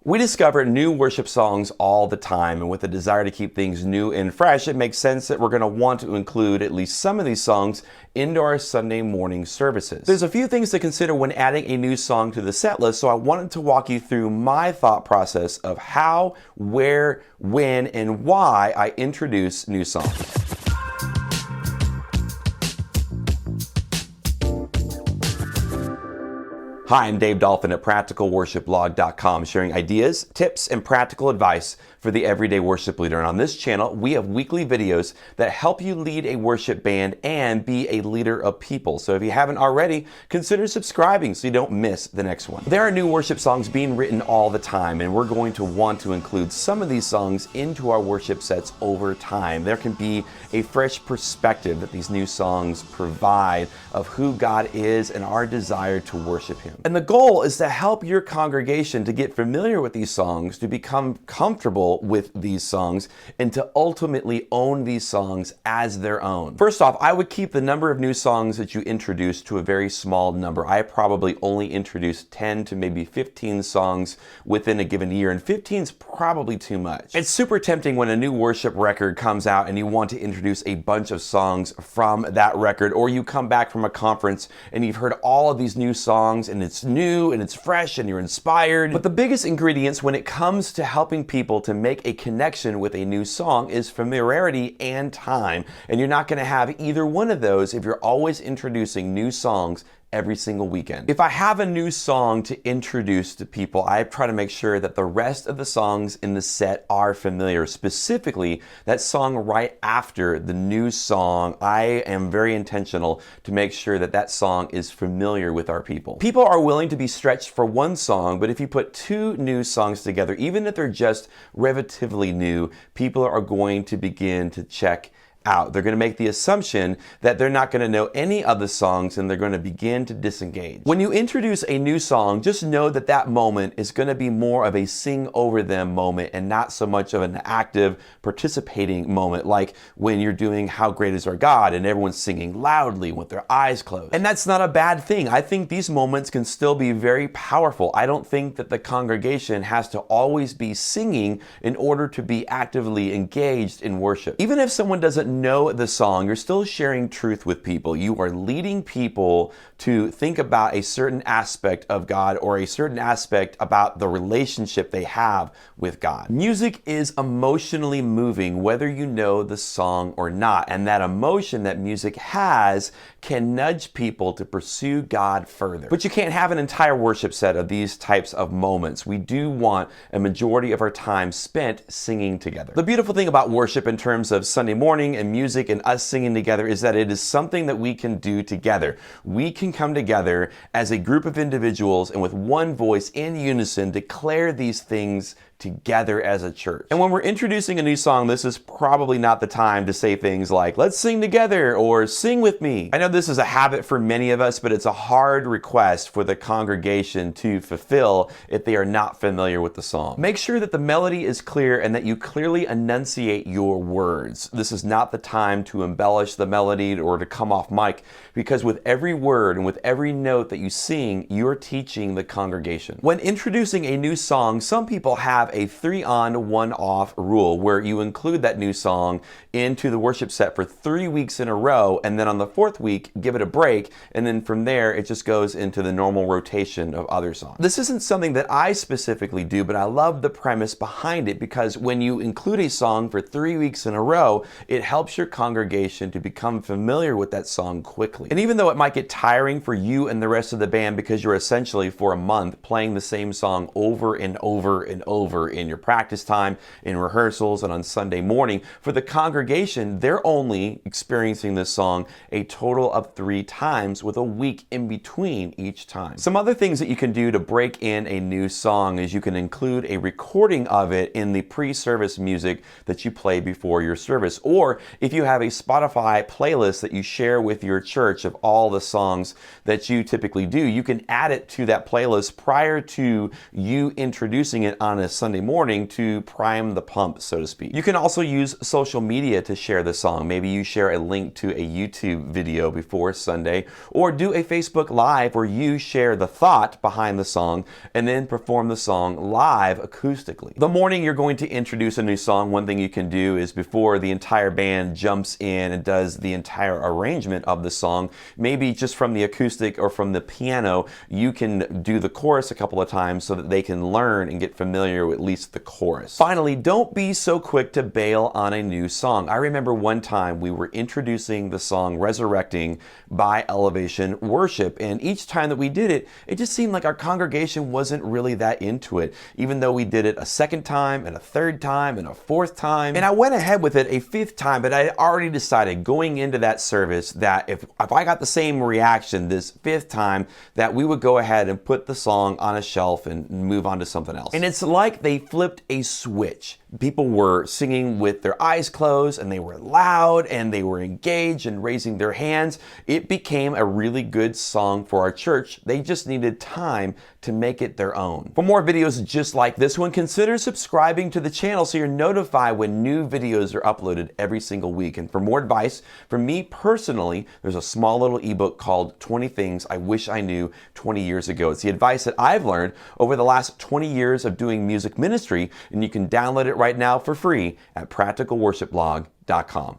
We discover new worship songs all the time, and with a desire to keep things new and fresh, it makes sense that we're going to want to include at least some of these songs into our Sunday morning services. There's a few things to consider when adding a new song to the set list, so I wanted to walk you through my thought process of how, where, when, and why I introduce new songs. Hi, I'm Dave Dolphin at PracticalWorshipBlog.com, sharing ideas, tips, and practical advice for the everyday worship leader. And on this channel, we have weekly videos that help you lead a worship band and be a leader of people. So if you haven't already, consider subscribing so you don't miss the next one. There are new worship songs being written all the time, and we're going to want to include some of these songs into our worship sets over time. There can be a fresh perspective that these new songs provide of who God is and our desire to worship Him. And the goal is to help your congregation to get familiar with these songs, to become comfortable with these songs, and to ultimately own these songs as their own. First off, I would keep the number of new songs that you introduce to a very small number. I probably only introduce 10 to maybe 15 songs within a given year, and 15 is probably too much. It's super tempting when a new worship record comes out and you want to introduce a bunch of songs from that record, or you come back from a conference and you've heard all of these new songs and it's new and it's fresh and you're inspired. But the biggest ingredients when it comes to helping people to make a connection with a new song is familiarity and time. And you're not going to have either one of those if you're always introducing new songs every single weekend. If I have a new song to introduce to people, I try to make sure that the rest of the songs in the set are familiar. Specifically, that song right after the new song, I am very intentional to make sure that that song is familiar with our people. People are willing to be stretched for one song, but if you put two new songs together, even if they're just relatively new, people are going to begin to check out. They're going to make the assumption that they're not going to know any of the songs and they're going to begin to disengage. When you introduce a new song, just know that that moment is going to be more of a sing over them moment and not so much of an active participating moment, like when you're doing How Great Is Our God and everyone's singing loudly with their eyes closed. And that's not a bad thing. I think these moments can still be very powerful. I don't think that the congregation has to always be singing in order to be actively engaged in worship. Even if someone doesn't know the song, you're still sharing truth with people. You are leading people to think about a certain aspect of God or a certain aspect about the relationship they have with God. Music is emotionally moving whether you know the song or not, and that emotion that music has can nudge people to pursue God further. But you can't have an entire worship set of these types of moments. We do want a majority of our time spent singing together. The beautiful thing about worship in terms of Sunday morning and music and us singing together is that it is something that we can do together. We can come together as a group of individuals and with one voice in unison declare these things together as a church. And when we're introducing a new song, this is probably not the time to say things like, let's sing together or sing with me. I know this is a habit for many of us, but it's a hard request for the congregation to fulfill if they are not familiar with the song. Make sure that the melody is clear and that you clearly enunciate your words. This is not the time to embellish the melody or to come off mic, because with every word and with every note that you sing, you're teaching the congregation. When introducing a new song, some people have a 3-on, 1-off rule where you include that new song into the worship set for 3 weeks in a row, and then on the 4th week, give it a break, and then from there, it just goes into the normal rotation of other songs. This isn't something that I specifically do, but I love the premise behind it, because when you include a song for 3 weeks in a row, it helps your congregation to become familiar with that song quickly. And even though it might get tiring for you and the rest of the band because you're essentially for a month playing the same song over and over and over in your practice time, in rehearsals, and on Sunday morning, for the congregation, they're only experiencing this song a total of 3 times with a week in between each time. Some other things that you can do to break in a new song is you can include a recording of it in the pre-service music that you play before your service. Or if you have a Spotify playlist that you share with your church of all the songs that you typically do, you can add it to that playlist prior to you introducing it on a Sunday Sunday morning to prime the pump, so to speak. You can also use social media to share the song. Maybe you share a link to a YouTube video before Sunday, or do a Facebook Live where you share the thought behind the song and then perform the song live acoustically. The morning you're going to introduce a new song, one thing you can do is before the entire band jumps in and does the entire arrangement of the song, maybe just from the acoustic or from the piano, you can do the chorus a couple of times so that they can learn and get familiar with at least the chorus. Finally, don't be so quick to bail on a new song. I remember one time we were introducing the song Resurrecting by Elevation Worship, and each time that we did it, it just seemed like our congregation wasn't really that into it, even though we did it a second time and a third time and a fourth time. And I went ahead with it a fifth time, but I had already decided going into that service that if I got the same reaction this fifth time, that we would go ahead and put the song on a shelf and move on to something else. And it's like they flipped a switch. People were singing with their eyes closed, and they were loud, and they were engaged and raising their hands. It became a really good song for our church. They just needed time to make it their own. For more videos just like this one, consider subscribing to the channel so you're notified when new videos are uploaded every single week. And for more advice from me personally, there's a small little ebook called 20 Things I Wish I Knew 20 Years Ago. It's the advice that I've learned over the last 20 years of doing music ministry, and you can download it right now for free at practicalworshipblog.com.